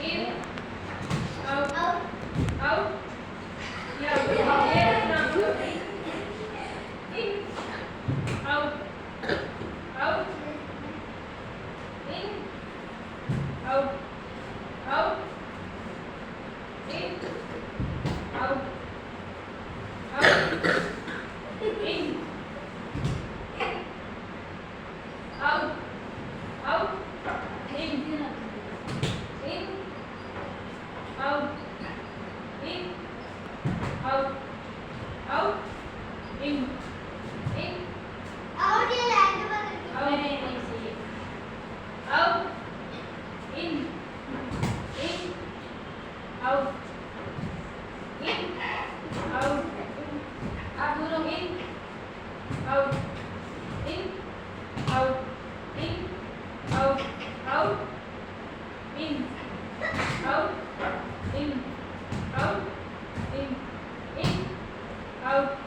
in, out, out. Yeah, yes, now. In, out, out, in, out, out, in, out, out, in, out, out, in, out, in, out, out, in, out ये land पर out, नहीं चाहिए, out, in, out, out, आप दोनों in, out, out, out, out, in, out, out, out,